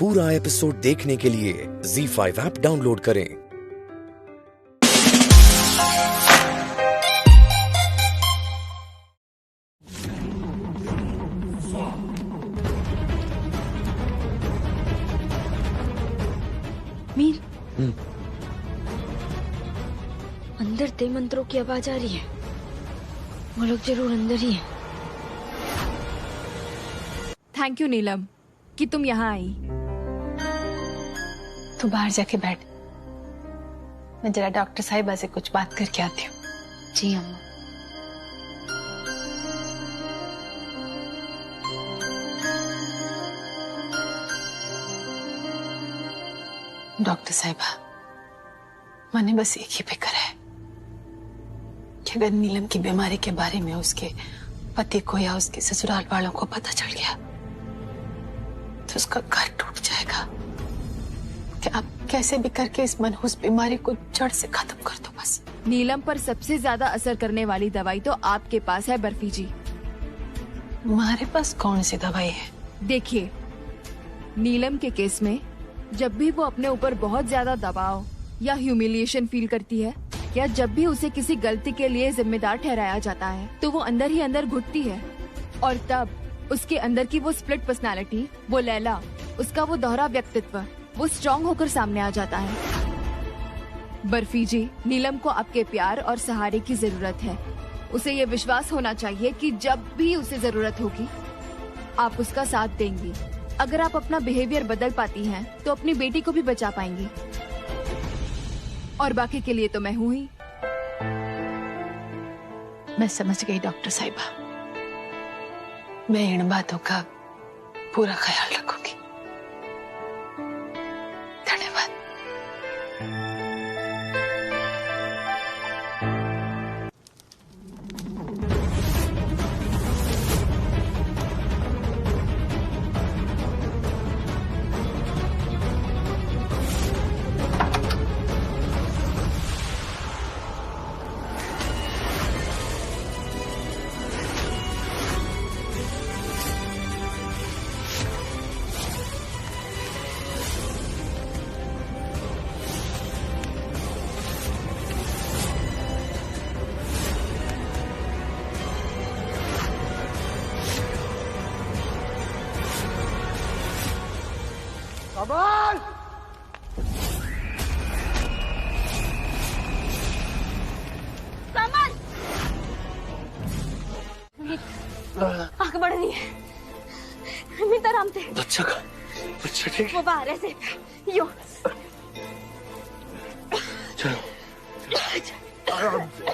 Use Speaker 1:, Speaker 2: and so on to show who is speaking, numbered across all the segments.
Speaker 1: पूरा एपिसोड देखने के लिए ZEE5 ऐप डाउनलोड करें।
Speaker 2: मीर, अंदर ते मंत्रों की आवाज आ रही है। वो लोग जरूर अंदर ही हैं।
Speaker 3: थैंक यू नीलम कि तुम यहाँ आई।
Speaker 4: तू बाहर जाके बैठ, मैं जरा डॉक्टर साहिबा से कुछ बात करके आती हूँ।
Speaker 2: जी अम्मा।
Speaker 4: डॉक्टर साहिबा, मैंने बस एक ही फिक्र है कि अगर नीलम की बीमारी के बारे में उसके पति को या उसके ससुराल वालों को पता चल गया तो उसका घर टूट जाएगा। कि आप कैसे भी करके इस मनहूस बीमारी को जड़ से खत्म कर दो बस।
Speaker 3: नीलम पर सबसे ज्यादा असर करने वाली दवाई तो आपके पास है बर्फी जी।
Speaker 4: हमारे पास कौन सी दवाई है?
Speaker 3: देखिए, नीलम के केस में जब भी वो अपने ऊपर बहुत ज्यादा दबाव या ह्यूमिलिएशन फील करती है, या जब भी उसे किसी गलती के लिए जिम्मेदार ठहराया जाता है, तो वो अंदर ही अंदर घुटती है। और तब उसके अंदर की वो स्प्लिट पर्सनालिटी, वो लैला, उसका वो दोहरा व्यक्तित्व, वो स्ट्रॉन्ग होकर सामने आ जाता है। बर्फी जी, नीलम को आपके प्यार और सहारे की जरूरत है। उसे ये विश्वास होना चाहिए कि जब भी उसे जरूरत होगी आप उसका साथ देंगी। अगर आप अपना बिहेवियर बदल पाती हैं तो अपनी बेटी को भी बचा पाएंगी। और बाकी के लिए तो मैं हूँ ही।
Speaker 4: मैं समझ गई डॉक्टर साहिबा, मैं इन बातों का पूरा ख्याल रखूंगी। धन्यवाद।
Speaker 5: कमाल!
Speaker 2: कमल! आंख बढ़ रही है। मीत आराम से।
Speaker 5: बच्चा का बच्चा ठीक?
Speaker 2: वो बाहर ऐसे यो।
Speaker 5: चलो आराम से।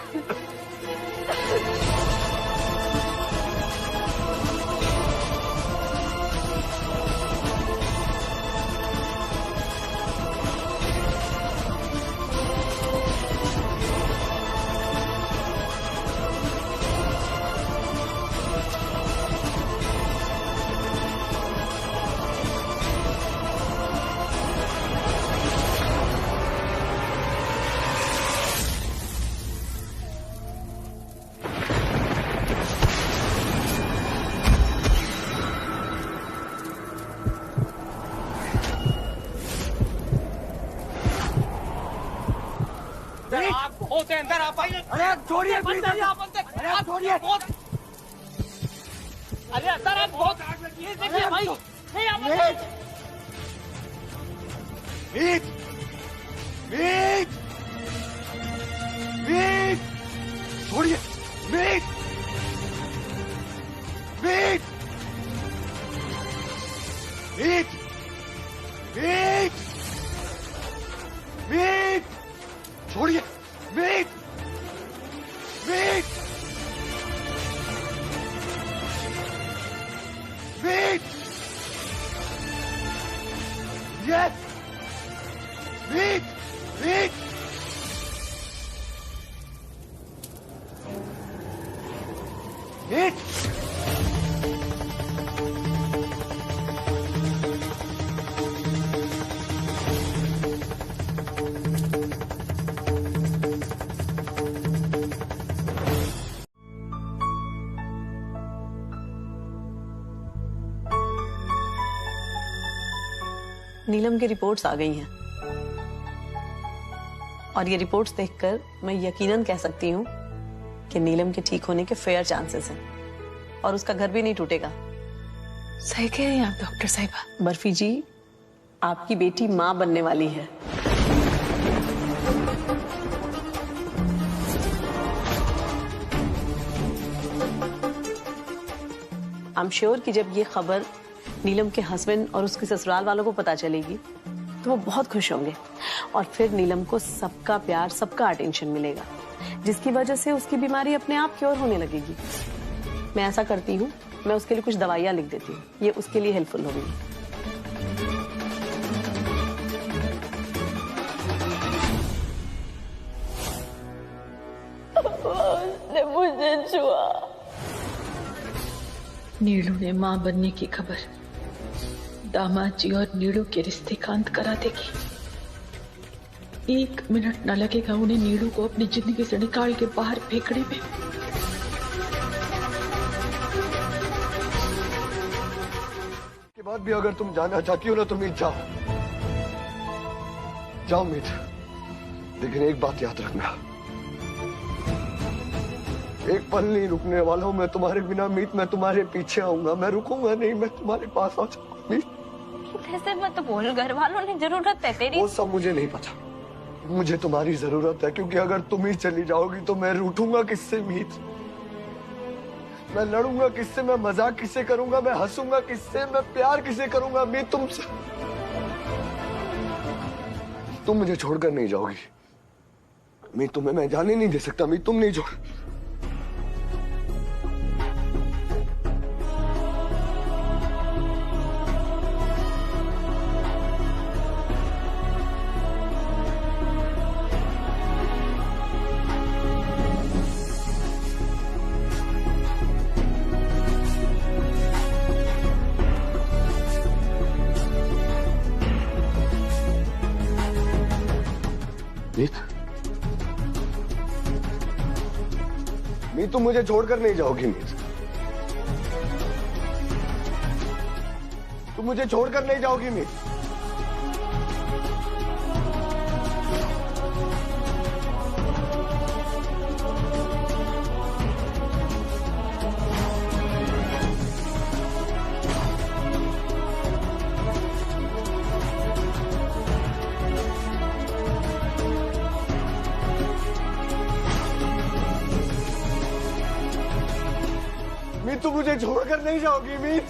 Speaker 6: आप बहुत अंदर आप।
Speaker 5: अरे आप छोड़िए,
Speaker 6: अरे आप छोड़िए। अरे अंदर आप बहुत ये देखिए भाई। नहीं आप
Speaker 5: मीत! मीत! मीत! छोड़िए! मीत! मीत! मीत! मीत! मीत! छोड़िए! मीत! मीत! मीत! Yes! मीत! मीत! मीत!
Speaker 4: नीलम की रिपोर्ट्स आ गई हैं और ये रिपोर्ट्स देखकर मैं यकीनन कह सकती हूँ कि नीलम के ठीक होने के फेयर चांसेस हैं और उसका घर भी नहीं टूटेगा।
Speaker 7: सही कह रही हैं आप डॉक्टर साहिबा।
Speaker 4: बर्फी जी, आपकी बेटी माँ बनने वाली है। आई एम श्योर कि जब ये खबर नीलम के हस्बैंड और उसके ससुराल वालों को पता चलेगी तो वो बहुत खुश होंगे और फिर नीलम को सबका प्यार, सबका अटेंशन मिलेगा, जिसकी वजह से उसकी बीमारी अपने आप क्योर होने लगेगी। मैं ऐसा करती हूँ, मैं उसके लिए कुछ दवाइयाँ लिख देती हूँ, ये उसके लिए हेल्पफुल होगी।
Speaker 7: मुझे छुआ। नीलू ने मां बनने की खबर दामाद जी और नीलू के रिश्ते का अंत करा देगी। 1 मिनट न लगेगा उन्हें नीलू को अपनी जिंदगी से निकाल के बाहर फेंकने में।
Speaker 5: के बाद भी अगर तुम जाना चाहती हो ना तो मीत जाओ, जाओ मीत। लेकिन एक बात याद रखना, एक पल नहीं रुकने वाला हूं मैं तुम्हारे बिना मीत। मैं तुम्हारे पीछे आऊंगा, मैं रुकूंगा नहीं, मैं तुम्हारे पास आ जाऊंगा मीत।
Speaker 2: ऐसे मत बोल, घर वालों ने जरूरत है तेरी।
Speaker 5: वो सब मुझे नहीं पता, मुझे तुम्हारी जरूरत है, क्योंकि अगर तुम ही चली जाओगी तो मैं रूठूंगा किससे मीत? मैं लड़ूंगा किससे? मैं मजाक किससे करूंगा? मैं हंसूंगा किससे? मैं प्यार किससे करूंगा मीत तुमसे? तुम मुझे छोड़कर नहीं जाओगी मीत, तुम्हें मैं जाने नहीं दे सकता मीत, तुम नहीं छोड़। मीत, तुम मुझे छोड़कर नहीं जाओगी मीत, तुम मुझे छोड़कर नहीं जाओगी मीत। मीत, तुम मुझे छोड़कर नहीं जाओगी मीत।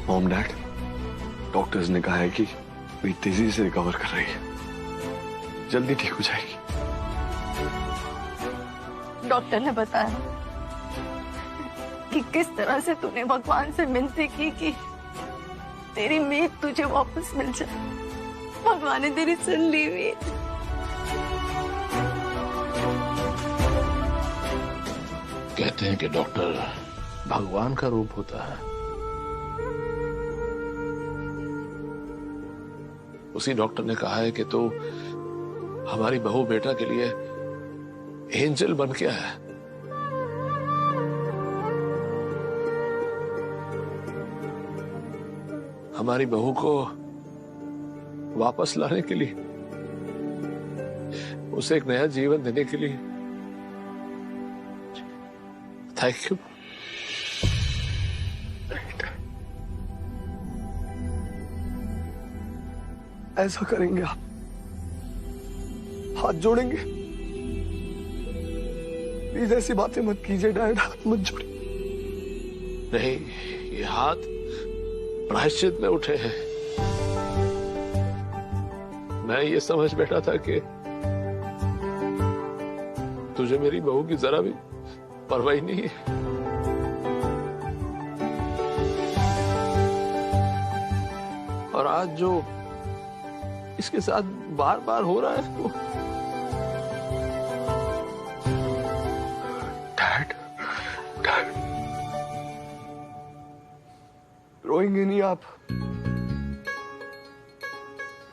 Speaker 5: मॉम डैड, डॉक्टर्स ने कहा है कि मीत तेजी से रिकवर कर रही है, जल्दी ठीक हो जाएगी।
Speaker 7: डॉक्टर ने बताया कि किस तरह से तूने भगवान से मिन्नतें की कि तेरी मीत तुझे वापस मिल जाए। भगवान ने तेरी सुन ली मीत।
Speaker 8: कहते हैं कि डॉक्टर भगवान का रूप होता है। उसी डॉक्टर ने कहा है कि तू हमारी बहू बेटा के लिए एंजल बन के आया। हमारी बहू को वापस लाने के लिए, उसे एक नया जीवन देने के लिए थैंक यू।
Speaker 5: ऐसा करेंगे आप? हाथ जोड़ेंगे? प्लीज ऐसी बातें मत कीजिए डैड, हाथ मत जोड़िए।
Speaker 8: नहीं, ये हाथ प्रायश्चित में उठे हैं। मैं ये समझ बैठा था कि तुझे मेरी बहू की जरा भी परवाह नहीं है। और आज जो इसके साथ बार बार हो रहा है वो
Speaker 5: डैड, डैड रोएंगे नहीं आप?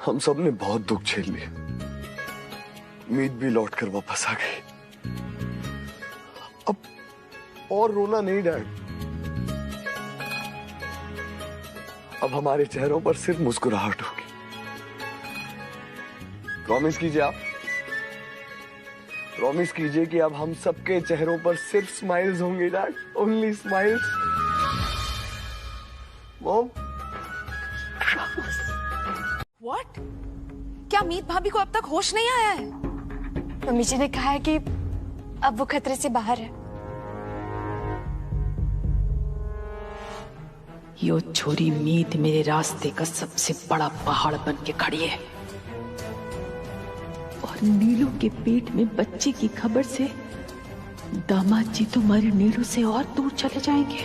Speaker 5: हम सब ने बहुत दुख झेल लिया, मीत भी लौट कर वापस आ गई। अब और रोना नहीं डैड, अब हमारे चेहरों पर सिर्फ मुस्कुराहट होगी। प्रॉमिस कीजिए आप, प्रॉमिस कीजिए कि अब हम सबके चेहरों पर सिर्फ स्माइल्स होंगे dad, only smiles. Mom.
Speaker 9: What? क्या मीत भाभी को अब तक होश नहीं आया है?
Speaker 7: मम्मी जी ने कहा है कि अब वो खतरे से बाहर है।
Speaker 4: यो छोरी मीत मेरे रास्ते का सबसे बड़ा पहाड़ बन के खड़ी है, और नीलू के पेट में बच्चे की खबर से दामाद जी तुम्हारी नीलू से और दूर चले जाएंगे।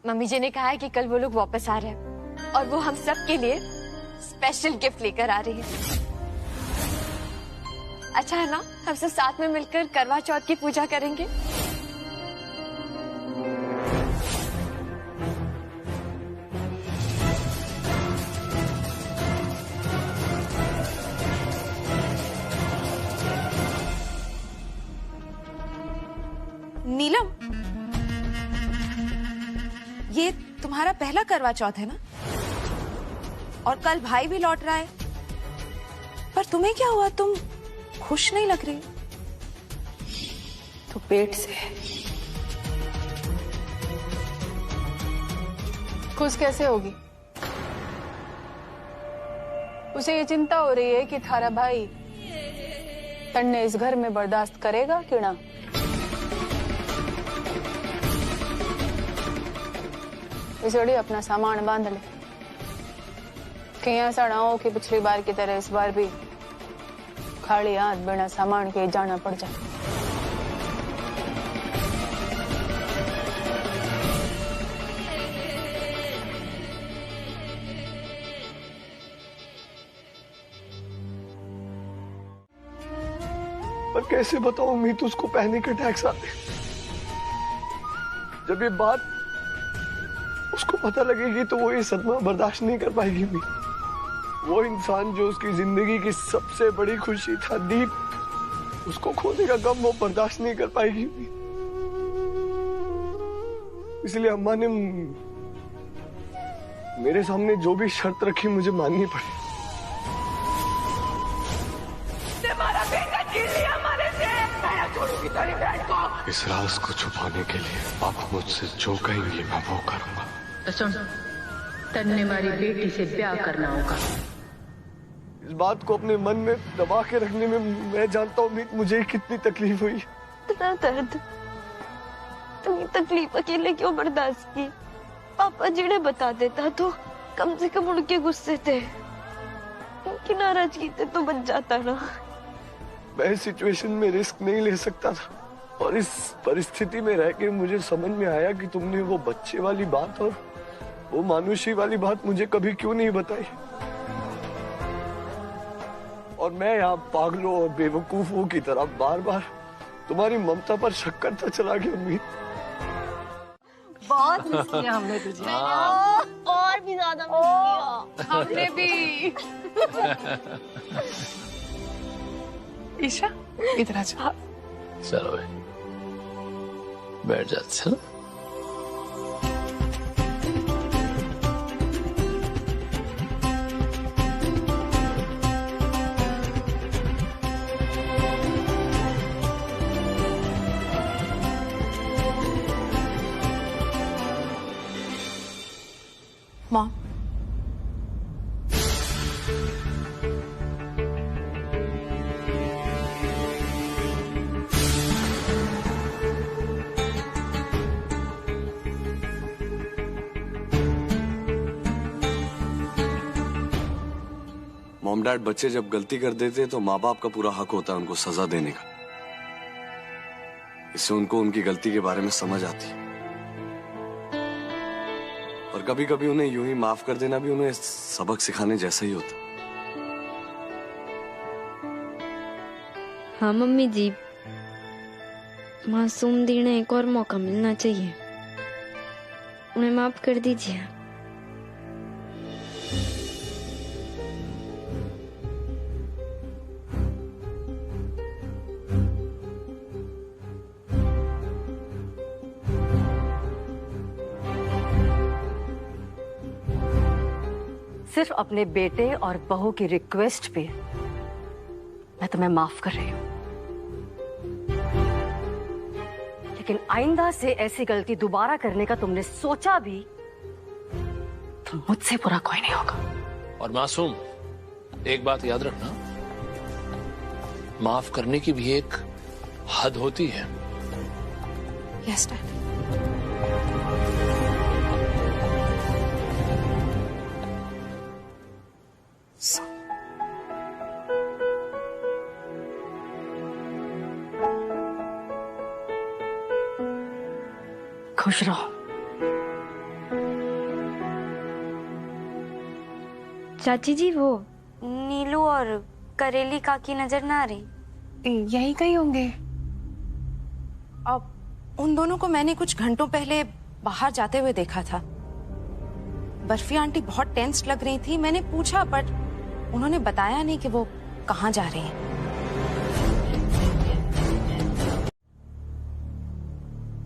Speaker 7: मम्मी जी ने कहा है कि कल वो लोग वापस आ रहे हैं और वो हम सब के लिए स्पेशल गिफ्ट लेकर आ रही है। अच्छा है ना, हम सब साथ में मिलकर करवा चौथ की पूजा करेंगे।
Speaker 9: नीलम, ये तुम्हारा पहला करवा चौथ है ना? और कल भाई भी लौट रहा है, पर तुम्हें क्या हुआ? तुम खुश नहीं लग रही।
Speaker 4: तो पेट से
Speaker 10: खुश कैसे होगी? उसे ये चिंता हो रही है कि थारा भाई तन्ने इस घर में बर्दाश्त करेगा कि ना। इसलिए अपना सामान बांध ले, कहीं ऐसा ना हो कि पिछली बार की तरह इस बार भी खाली हाथ बिना सामान के जाना पड़ जाए।
Speaker 5: पर कैसे बताऊं मीत, उसको पैनिक अटैक्स आते। जब ये बात उसको पता लगेगी तो वो ये सदमा बर्दाश्त नहीं कर पाएगी मीत। वो इंसान जो उसकी जिंदगी की सबसे बड़ी खुशी था दीप, उसको खोने का गम वो बर्दाश्त नहीं कर पाएगी। इसलिए अम्मा ने मेरे सामने जो भी शर्त रखी मुझे माननी पड़ी।
Speaker 8: इस राज को छुपाने के लिए आप मुझसे जो कहेंगे मैं वो करूंगा।
Speaker 11: तो सुन, तन्ने वाली बेटी से ब्याह करना होगा।
Speaker 5: इस बात को अपने मन में दबा के रखने में मैं जानता हूँ मीत मुझे कितनी तकलीफ हुई।
Speaker 7: इतना दर्द तुम तकलीफ अकेले क्यों बर्दाश्त की? पापा जी ने बता देता तो कम से कम उनके गुस्से थे, उनकी नाराजगी थे तो बच जाता ना।
Speaker 5: मैं इस सिचुएशन में रिस्क नहीं ले सकता था, और इस परिस्थिति में रह के मुझे समझ में आया कि तुमने वो बच्चे वाली बात और वो मानुषी वाली बात मुझे कभी क्यों नहीं बताई। और मैं यहाँ पागलों और बेवकूफों की तरह बार बार तुम्हारी ममता पर शक करता चला गया। उम्मीद
Speaker 9: बहुत मिस किया हमने तुझे।
Speaker 7: और भी ज्यादा मिस किया
Speaker 9: हमने भी।
Speaker 10: ईशा इधर आ जा।
Speaker 8: चलो भाई बैठ जाते चलो।
Speaker 9: माँ,
Speaker 12: मॉम डैड बच्चे जब गलती कर देते तो माँ बाप का पूरा हक होता है उनको सजा देने का। इससे उनको उनकी गलती के बारे में समझ आती है, और कभी कभी उन्हें यूं ही माफ कर देना भी उन्हें सबक सिखाने जैसा ही होता।
Speaker 2: हाँ मम्मी जी, मासूम दी ने एक और मौका मिलना चाहिए, उन्हें माफ कर दीजिए।
Speaker 13: सिर्फ अपने बेटे और बहू की रिक्वेस्ट पे मैं तुम्हें माफ कर रही हूं, लेकिन आइंदा से ऐसी गलती दोबारा करने का तुमने सोचा भी तो मुझसे बुरा कोई नहीं होगा।
Speaker 8: और मासूम, एक बात याद रखना, माफ करने की भी एक हद होती है।
Speaker 9: Yes dad.
Speaker 13: खुश रहो।
Speaker 2: चाची जी, वो नीलू और करेली काकी नजर ना आ रही?
Speaker 9: यही कहीं होंगे। अब उन दोनों को मैंने कुछ घंटों पहले बाहर जाते हुए देखा था। बर्फी आंटी बहुत टेंस लग रही थी। मैंने पूछा बट उन्होंने बताया नहीं कि वो कहाँ जा रही हैं।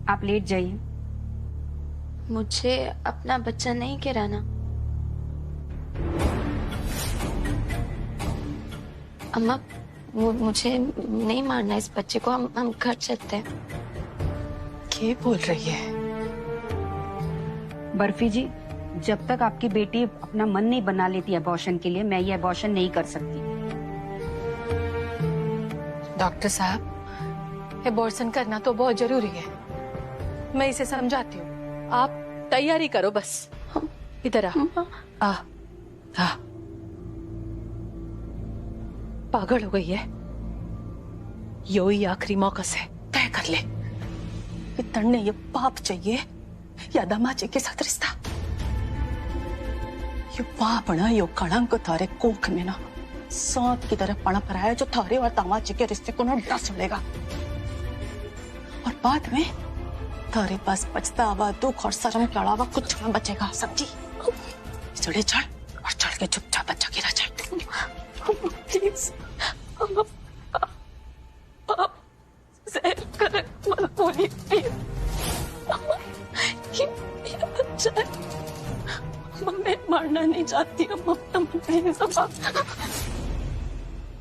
Speaker 13: आप लेट जाइए।
Speaker 2: मुझे अपना बच्चा नहीं गिराना। अम्मा, मुझे नहीं मारना इस बच्चे को। हम घर चलते हैं।
Speaker 4: क्या बोल रही है?
Speaker 13: बर्फी जी, जब तक आपकी बेटी अपना मन नहीं बना लेती अबॉर्शन के लिए, मैं ये अबॉर्शन नहीं कर सकती।
Speaker 4: डॉक्टर साहब, अबॉर्शन करना तो बहुत जरूरी है। मैं इसे समझाती हूँ, आप तैयारी करो बस। इधर आ। पागल हो गई है। यो ही आखिरी मौका से तय कर ले कि तन्ने ये पाप चाहिए या दामाचे के साथ रिश्ता। ये पाप ना, यो कलंक तारे कोख में ना सांप की तरह पनप रहा है, जो थारे और दामाचे के रिश्ते को ना डस लेगा। और बाद में तारे पास पछतावा, दुख और शर्म के अलावा कुछ न बचेगा, समझी? चढ़े चढ़ और चढ़ के चुपचाप बच्चा गिरा जाए। प्लीज आप ज़हर कर मत बोलिए प्लीज। ये मेरा बच्चा है। मैं मारना नहीं चाहती।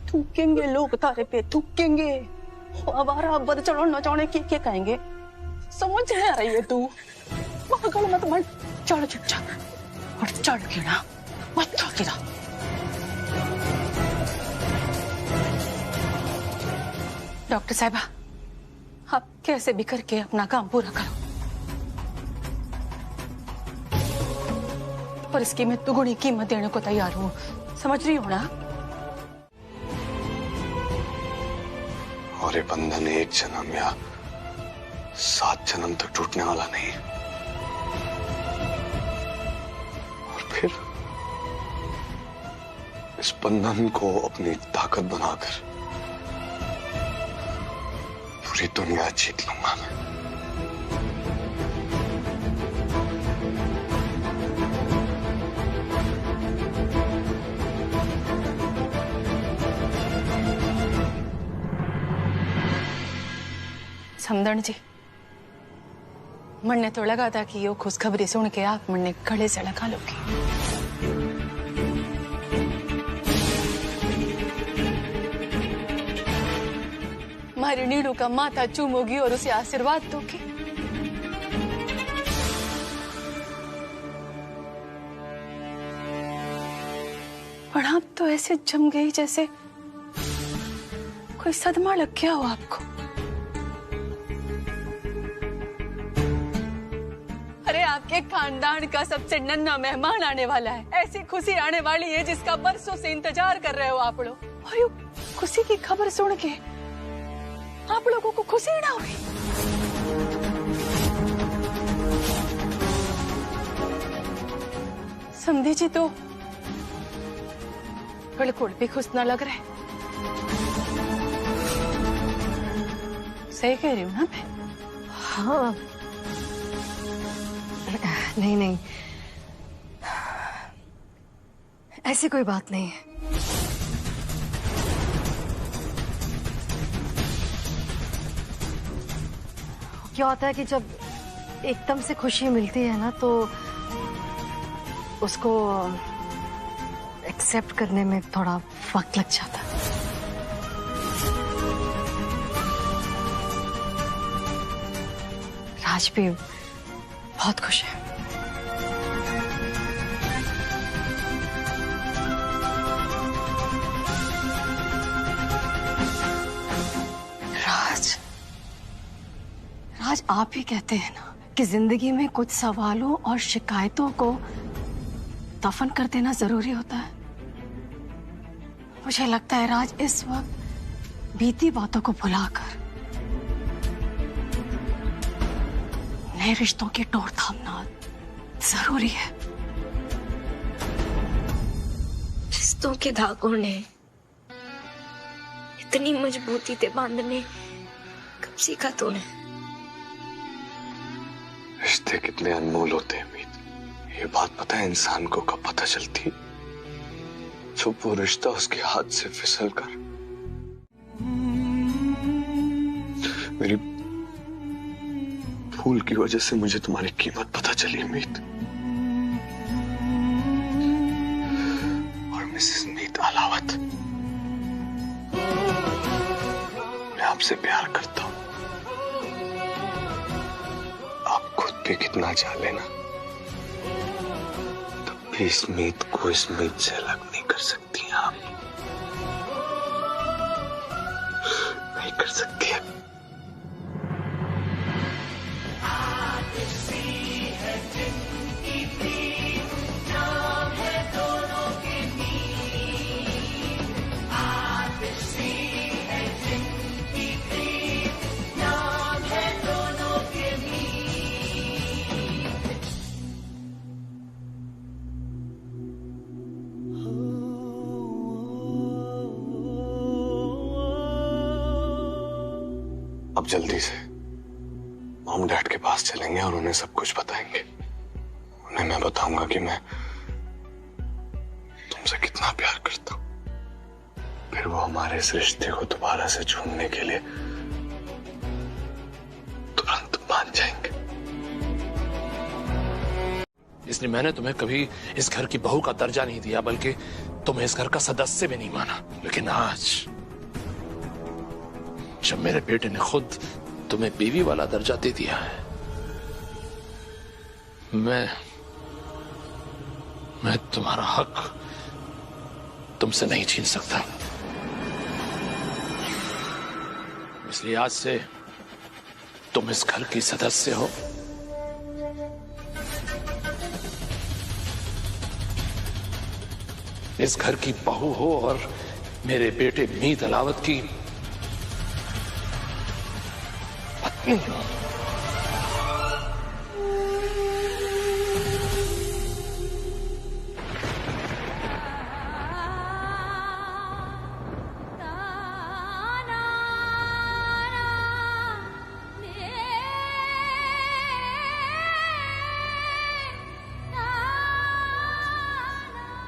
Speaker 4: थूकेंगे लोग तारे पे, थूकेंगे। आवारा बद चढ़ो न चढ़े क्या कहेंगे? समझ नहीं आ रही है तू? पागल मत बन। चढ़ चुपचाप और चढ़ गिरा, मत गिरा। डॉक्टर साहिबा, आप कैसे भी करके अपना काम पूरा करो, पर इसकी मैं दुगुनी कीमत देने को तैयार हूँ। समझ रही हो ना?
Speaker 12: और ये बंधन एक जन्म या 7 जन्म तक टूटने वाला नहीं। और फिर इस बंधन को अपनी ताकत बनाकर पूरी दुनिया जीत लूंगा मैं।
Speaker 4: समदन जी, मन तो लगा था कि यो खुशखबरी सुन के आप मन गले से लगा लोगे। मारी नीड़ू का माथा चूमोगी और उसे आशीर्वाद दोगी। पर आप तो ऐसे जम गई जैसे कोई सदमा लग गया हो आपको। अरे आपके खानदान का सबसे नन्हा मेहमान आने वाला है। ऐसी खुशी आने वाली है जिसका बरसों से इंतजार कर रहे हो आप लोग। और ये खुशी की खबर सुन के आप लोगों को खुशी ना हुई? समझी जी तो बिल्कुल भी खुश ना लग रहे। सही कह रही हूँ ना मैं?
Speaker 13: हाँ, नहीं नहीं, ऐसी कोई बात नहीं है। क्या होता है कि जब एकदम से खुशी मिलती है ना, तो उसको एक्सेप्ट करने में थोड़ा वक्त लग जाता। राज भी बहुत खुश है। राज आप ही कहते हैं ना कि जिंदगी में कुछ सवालों और शिकायतों को दफन कर देना जरूरी होता है। मुझे लगता है राज इस वक्त बीती बातों को भुलाकर नए रिश्तों की डोर थामना जरूरी है।
Speaker 2: रिश्तों के धागों ने इतनी मजबूती से बांधने कब सीखा तूने?
Speaker 12: रिश्ते कितने अनमोल होते हैं मीत, ये बात पता है इंसान को कब पता चलती जब वो रिश्ता उसके हाथ से फिसल कर मेरी भूल की वजह से मुझे तुम्हारी कीमत पता चली मीत। और मिसेस मीत अलावत, मैं आपसे प्यार करता हूं। आप खुद भी कितना चाह लेना तब भी इस मीत को इस मीत से अलग नहीं कर सकती हैं आप, नहीं कर सकती है। अब जल्दी से मॉम डैड के पास चलेंगे और उन्हें सब कुछ बताएंगे। उन्हें मैं बताऊंगा कि मैं तुमसे कितना प्यार करता हूं। फिर वो हमारे इस रिश्ते को दोबारा से छूने के लिए तुरंत मान जाएंगे।
Speaker 8: इसलिए मैंने तुम्हें कभी इस घर की बहू का दर्जा नहीं दिया, बल्कि तुम्हें इस घर का सदस्य भी नहीं माना। लेकिन आज जब मेरे बेटे ने खुद तुम्हें बीवी वाला दर्जा दे दिया है, मैं तुम्हारा हक तुमसे नहीं छीन सकता। इसलिए आज से तुम इस घर की सदस्य हो। इस घर की बहू हो और मेरे बेटे मीत अलावत की पत्नी हो।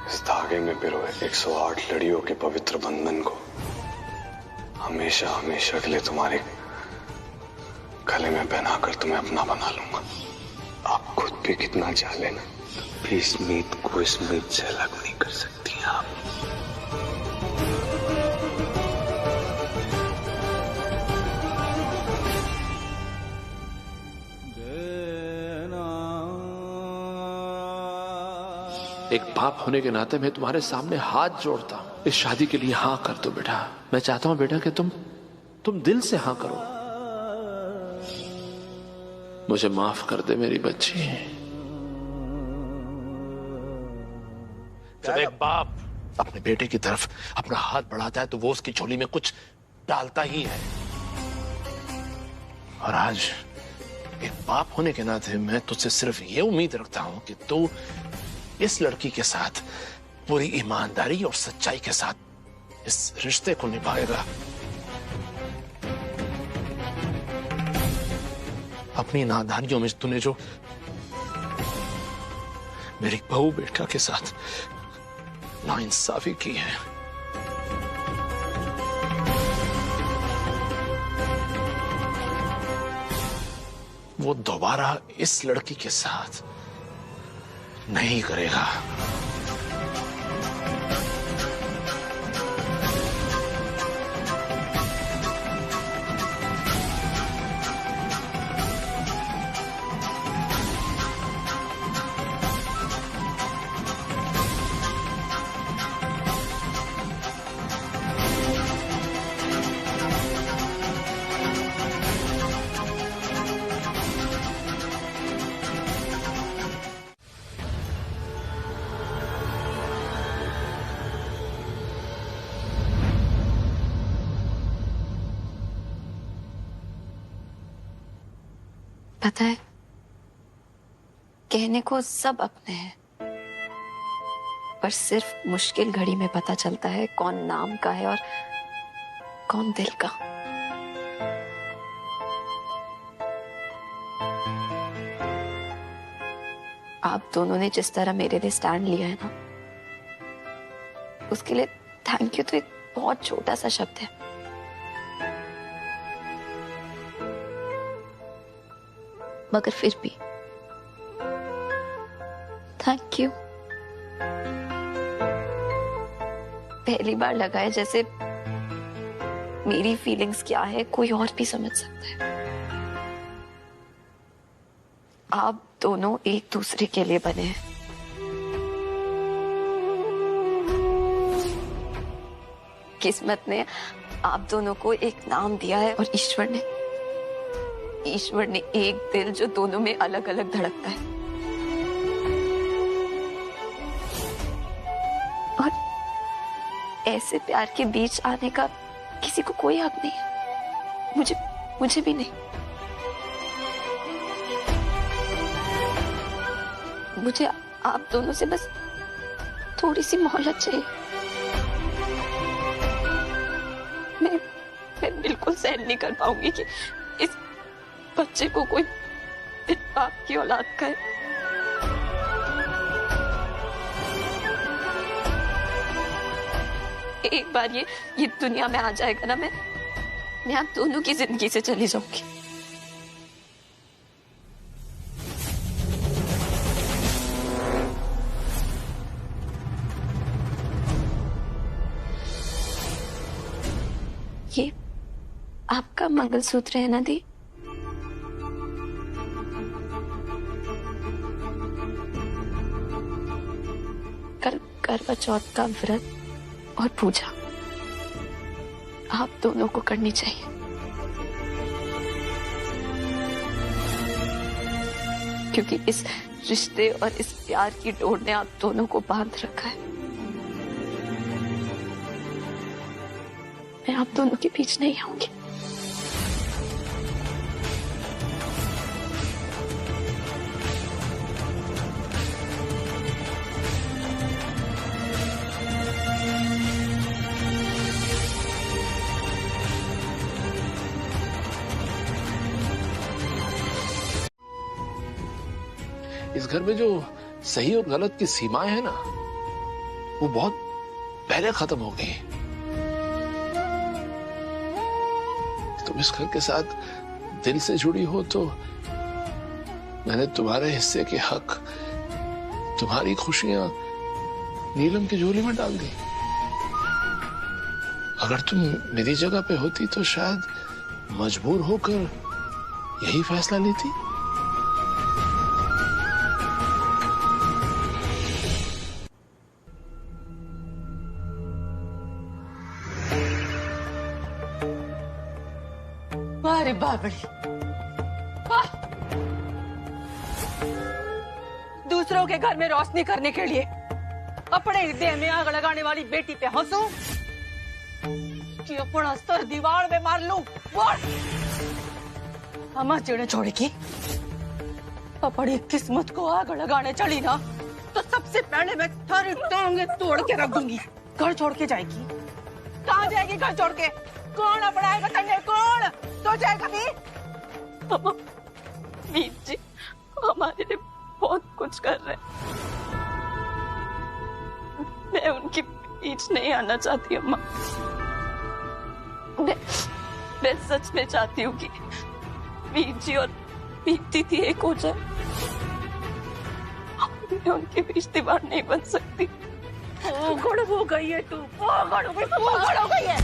Speaker 12: इस धागे में पिरोए 108 लड़ियों के पवित्र बंधन को हमेशा हमेशा के लिए तुम्हारे गले में पहनाकर तुम्हें अपना बना लूंगा। आप खुद भी कितना चाह लेना, भी इस मीत को इस मीत से अलग नहीं कर सकती हैं आप।
Speaker 8: एक बाप होने के नाते मैं तुम्हारे सामने हाथ जोड़ता हूं। इस शादी के लिए हाँ कर दो बेटा। मैं चाहता हूं बेटा कि तुम दिल से हाँ करो। मुझे माफ कर दे मेरी बच्ची। जब एक बाप अपने बेटे की तरफ अपना हाथ बढ़ाता है तो वो उसकी झोली में कुछ डालता ही है। और आज एक बाप होने के नाते मैं तुझसे सिर्फ ये उम्मीद रखता हूं कि तू इस लड़की के साथ पूरी ईमानदारी और सच्चाई के साथ इस रिश्ते को निभाएगा। अपनी नादानियों में तूने जो मेरी बहू बेटा के साथ नाइंसाफी की है, वो दोबारा इस लड़की के साथ नहीं करेगा।
Speaker 9: पता है, कहने को सब अपने हैं, पर सिर्फ मुश्किल घड़ी में पता चलता है कौन नाम का है और कौन दिल का। आप दोनों ने जिस तरह मेरे लिए स्टैंड लिया है ना, उसके लिए थैंक यू तो एक बहुत छोटा सा शब्द है। मगर फिर भी थैंक यू। पहली बार लगा है जैसे मेरी फीलिंग्स क्या है कोई और भी समझ सकता है। आप दोनों एक दूसरे के लिए बने हैं। किस्मत ने आप दोनों को एक नाम दिया है और ईश्वर ने एक दिल जो दोनों में अलग अलग धड़कता है। और ऐसे प्यार के बीच आने का किसी को कोई हक नहीं है, मुझे भी नहीं। मुझे आप दोनों से बस थोड़ी सी मोहलत चाहिए। मैं बिल्कुल सहन नहीं कर पाऊंगी कि इस बच्चे को कोई बाप की औलाद का है। एक बार ये दुनिया में आ जाएगा ना, मैं आप दोनों की जिंदगी से चली जाऊंगी। ये आपका मंगलसूत्र है ना दी? कल करवा चौथ का व्रत और पूजा आप दोनों को करनी चाहिए। क्योंकि इस रिश्ते और इस प्यार की डोर ने आप दोनों को बांध रखा है। मैं आप दोनों के बीच नहीं आऊंगी।
Speaker 8: इस घर में जो सही और गलत की सीमाएं हैं ना, वो बहुत पहले खत्म हो गई। तुम इस घर के साथ दिल से जुड़ी हो तो मैंने तुम्हारे हिस्से के हक, तुम्हारी खुशियां नीलम की झोली में डाल दी। अगर तुम मेरी जगह पे होती तो शायद मजबूर होकर यही फैसला लेती।
Speaker 7: अरे बाबड़ी, दूसरों के घर में रोशनी करने के लिए अपने हृदय में आग लगाने वाली बेटी पे हंसू कि अपना सर दीवार में मार लूं? अम्मा चिड़े छोड़ेगी। अपनी किस्मत को आग लगाने चली ना तो सबसे पहले मैं थारी टांगे तोड़ के रख दूंगी। घर छोड़ के जाएगी? कहाँ जाएगी घर छोड़ के? कौन अपनाएगा तन्ने? कौन सोचेगा भी?
Speaker 9: वीर जी हमारे लिए बहुत कुछ कर रहे हैं। मैं उनके बीच नहीं आना चाहती अम्मा। मैं सच में चाहती हूँ कि वीर जी और दीदी एक हो जाए। मैं उनके बीच दीवार नहीं बन सकती।
Speaker 7: पागल हो गई है तू, पागल हो गई है।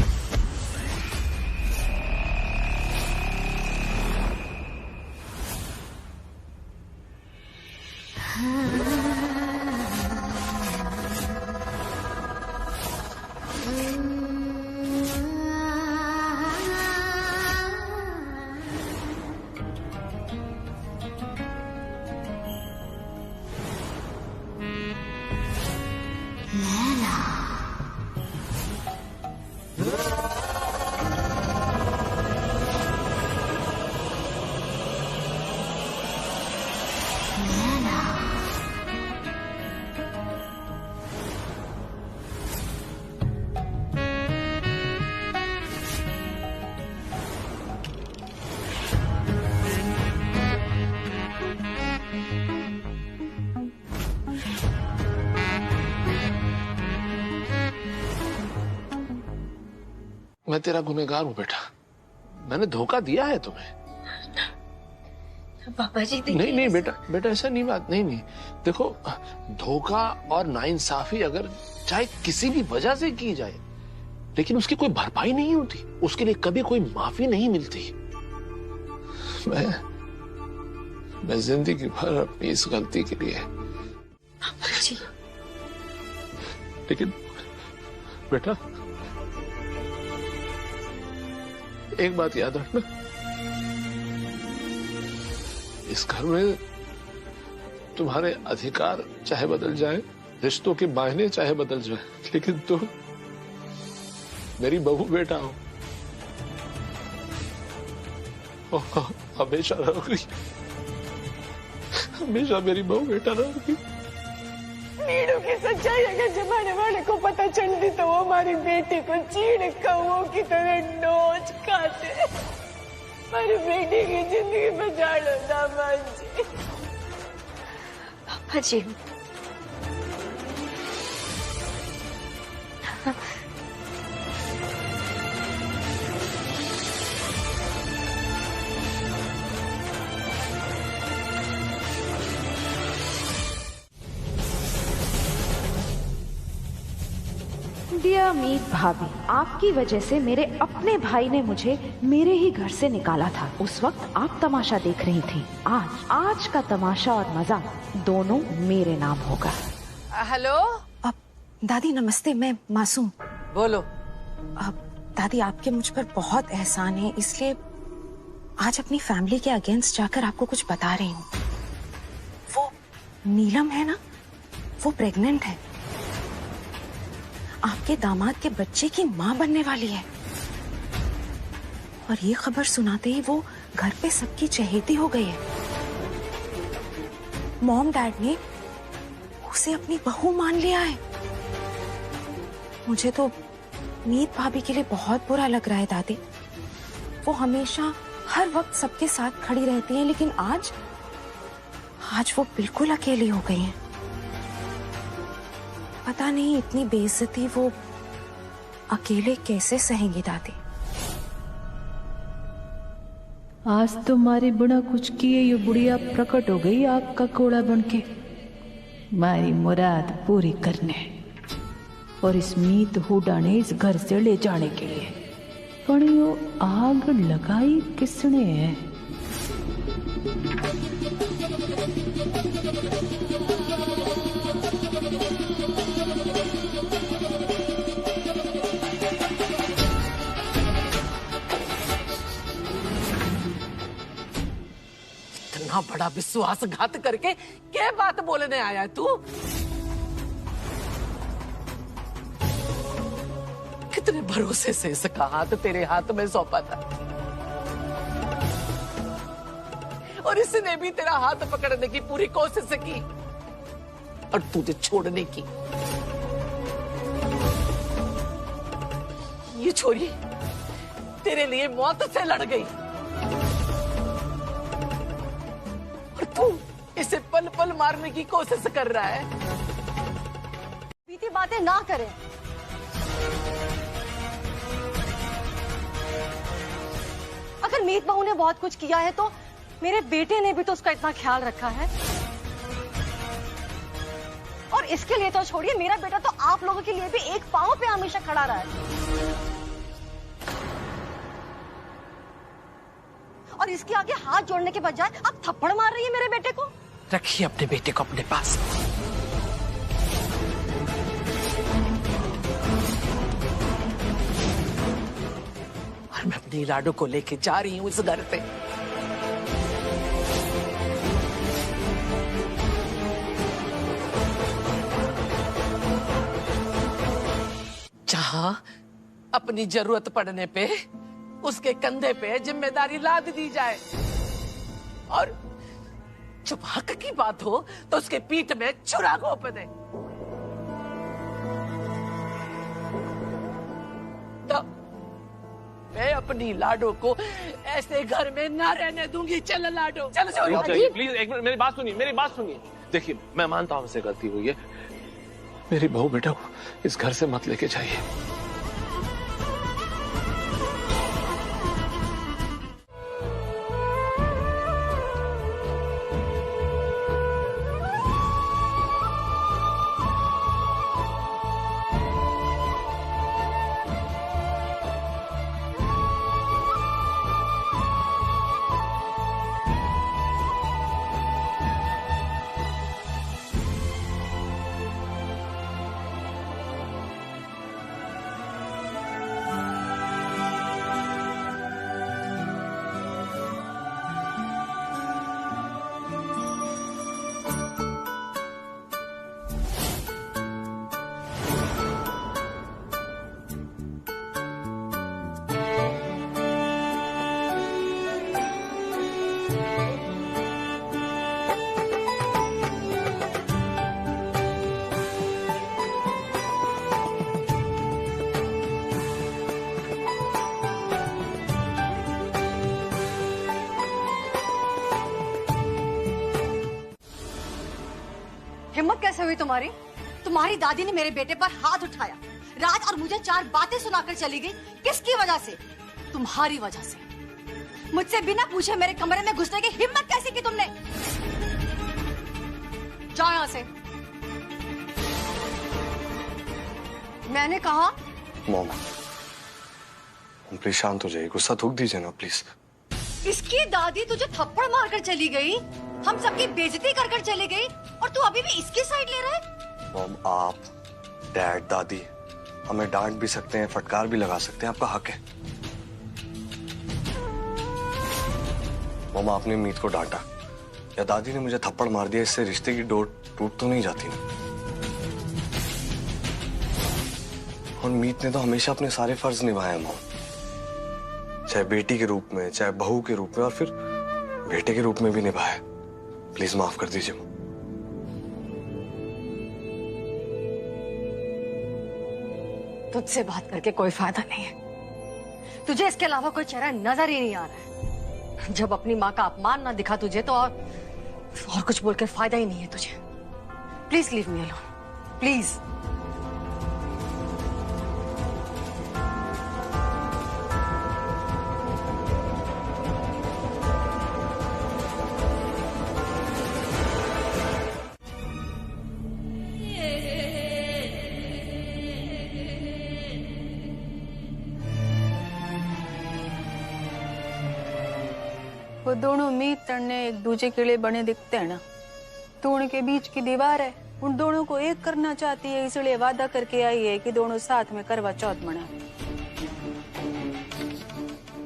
Speaker 8: मैं तेरा गुनहगार हूं बेटा, मैंने धोखा दिया है तुम्हें।
Speaker 2: पापा जी
Speaker 8: नहीं नहीं बेटा, बेटा ऐसा नहीं बात, नहीं नहीं देखो, धोखा और नाइंसाफी अगर चाहे किसी भी वजह से की जाए, लेकिन उसकी कोई भरपाई नहीं होती, उसके लिए कभी कोई माफी नहीं मिलती। मैं जिंदगी भर अपनी इस गलती के लिए,
Speaker 2: पापा जी,
Speaker 8: लेकिन बेटा एक बात याद रखना, इस घर में तुम्हारे अधिकार चाहे बदल जाए, रिश्तों के मायने चाहे बदल जाए, लेकिन तुम मेरी बहू बेटा हो, हमेशा रहोगी, हमेशा मेरी बहू बेटा रहोगी।
Speaker 7: नीड़ू की सच्चाई अगर जमाने वाले को पता चलती तो वो हमारी बेटी को चीड़ कौओं की तरह नोच खाते। हमारी बेटी की जिंदगी बचा लो दामाद जी।
Speaker 2: पापा जी,
Speaker 9: डियर मीत भाभी, आपकी वजह से मेरे अपने भाई ने मुझे मेरे ही घर से निकाला था। उस वक्त आप तमाशा देख रही थी। आज का तमाशा और मजा दोनों मेरे नाम होगा।
Speaker 4: हेलो।
Speaker 9: अब दादी नमस्ते, मैं मासूम।
Speaker 4: बोलो।
Speaker 9: अब दादी, आपके मुझ पर बहुत एहसान है, इसलिए आज अपनी फैमिली के अगेंस्ट जाकर आपको कुछ बता रही हूँ। वो नीलम है ना, वो प्रेग्नेंट है, आपके दामाद के बच्चे की माँ बनने वाली है। और ये खबर सुनाते ही वो घर पे सबकी चहेती हो गई है। मॉम डैड ने उसे अपनी बहू मान लिया है। मुझे तो मीत भाभी के लिए बहुत बुरा लग रहा है दादी। वो हमेशा हर वक्त सबके साथ खड़ी रहती हैं, लेकिन आज वो बिल्कुल अकेली हो गई हैं। पता नहीं इतनी बेइज्जती वो अकेले कैसे सहेंगी दादी।
Speaker 11: आज तुम्हारी बिना कुछ किए ये बुढ़िया प्रकट हो गई आग का कोड़ा बनके, मारी मुराद पूरी करने, और इस मीत हुडा ने इस घर से ले जाने के लिए। पर यो आग लगाई किसने है?
Speaker 4: इतना बड़ा विश्वासघात करके क्या बात बोलने आया है तू? कितने भरोसे से इसका हाथ तेरे हाथ में सौंपा था, और इसने भी तेरा हाथ पकड़ने की पूरी कोशिश की और तुझे छोड़ने की। ये छोरी तेरे लिए मौत से लड़ गई, और तू इसे पल पल मारने की कोशिश कर रहा है।
Speaker 13: बीती बातें ना करें। अगर मीत बहू ने बहुत कुछ किया है तो मेरे बेटे ने भी तो उसका इतना ख्याल रखा है, और इसके लिए तो छोड़िए, मेरा बेटा तो आप लोगों के लिए भी एक पांव पे हमेशा खड़ा रहा है, और इसके आगे हाथ जोड़ने के बजाय आप थप्पड़ मार रही है मेरे बेटे को।
Speaker 4: रखिए अपने बेटे को अपने पास। और मैं अपनी लाडो को लेके जा रही हूँ इस घर से। जहां अपनी जरूरत पड़ने पे उसके कंधे पे जिम्मेदारी लाद दी जाए, और जब हक की बात हो तो उसके पीठ में छुरा घोंप दे। तो मैं अपनी लाडो को ऐसे घर में ना रहने दूंगी। चल लाडो, चल
Speaker 8: प्लीज एक मिनट, मेरी बात सुनिए, मेरी बात सुनिए। देखिए, मैं मानता हूं हमसे गलती हुई है, मेरी बहू बेटा को इस घर से मत लेके जाइए।
Speaker 13: तुम्हारी? तुम्हारी दादी ने मेरे बेटे पर हाथ उठाया राज और मुझे 4 बातें सुनाकर चली गई। किसकी वजह से? तुम्हारी वजह से। मुझसे बिना पूछे मेरे कमरे में घुसने की हिम्मत कैसे की तुमने? जाओ यहां से। मैंने कहा।
Speaker 12: मॉम प्लीज शांत हो जाइए, गुस्सा थूक दीजिए ना प्लीज।
Speaker 13: इसकी दादी तुझे थप्पड़ मारकर चली गई, हम सबकी बेइज्जती कर कर चली गई और तू अभी भी इसकी साइड ले रहा है?
Speaker 12: मॉम आप, डैड, दादी हमें डांट भी सकते हैं, फटकार भी लगा सकते हैं, आपका हक है। मॉम आपने मीत को डांटा या दादी ने मुझे थप्पड़ मार दिया, इससे रिश्ते की डोर टूट तो नहीं जाती ना। और मीत ने तो हमेशा अपने सारे फर्ज निभाए हैं मॉम, चाहे बेटी के रूप में, चाहे बहू के रूप में और फिर बेटे के रूप में भी निभाया। प्लीज माफ कर दीजिए।
Speaker 13: तुझसे बात करके कोई फायदा नहीं है। तुझे इसके अलावा कोई चेहरा नजर ही नहीं आ रहा है। जब अपनी माँ का अपमान ना दिखा तुझे तो और कुछ बोलकर फायदा ही नहीं है तुझे। Please leave me alone, please.
Speaker 10: वो दोनों मीत तड़ने एक दूसरे के लिए बने दिखते हैं ना, तो उनके बीच की दीवार है। उन दोनों को एक करना चाहती है, इसलिए वादा करके आई है कि दोनों साथ में करवा चौथ मना।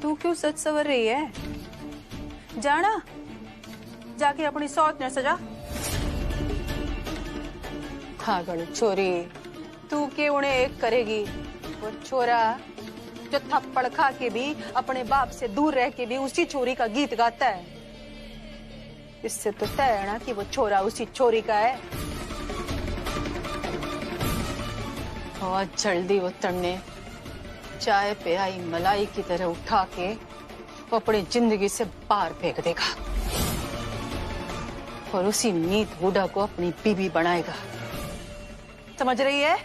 Speaker 10: तू क्यों सच सवर रही है? जाना जाके अपनी सौत न सजा। हाँ गण छोरी, तू के उन्हें एक करेगी? वो छोरा जो थप्पड़ खा के भी अपने बाप से दूर रह के भी उसी छोरी का गीत गाता है, इससे तो तय है ना कि वो छोरा उसी छोरी का है। और जल्दी वो तड़ने चाय पे आई मलाई की तरह उठा के वो अपनी जिंदगी से बाहर फेंक देगा और उसी मीत हुडा को अपनी बीबी बनाएगा। समझ रही है?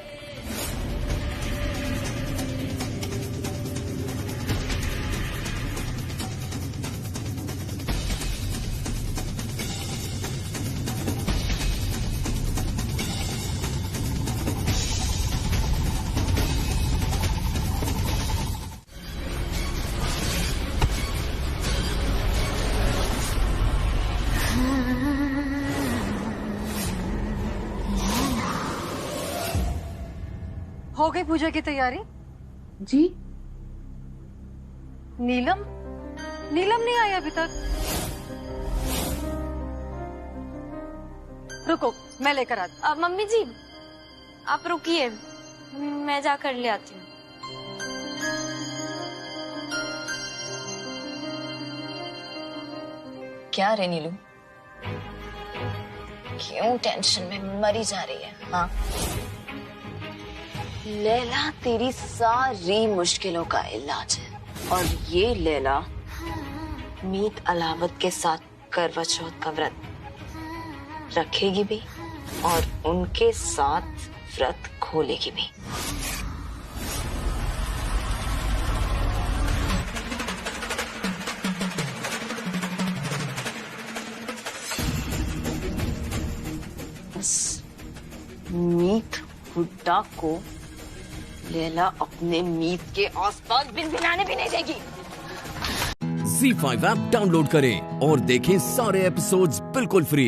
Speaker 13: हो गई पूजा की तैयारी?
Speaker 11: जी।
Speaker 13: नीलम नहीं आई अभी तक? रुको मैं लेकर आती।
Speaker 2: मम्मी जी आप रुकिए, मैं जाकर ले आती हूँ।
Speaker 14: क्या रे नीलू, क्यों टेंशन में मरी जा रही है? हाँ, लैला तेरी सारी मुश्किलों का इलाज है और ये लैला मीत अलावत के साथ करवा चौथ का व्रत रखेगी भी और उनके साथ व्रत खोलेगी भी। बस मीत हुड्डा को लैला अपने मीत के आसपास भिनभिनाने भी नहीं देगी।
Speaker 1: ZEE5 ऐप डाउनलोड करें और देखें सारे एपिसोड्स बिल्कुल फ्री।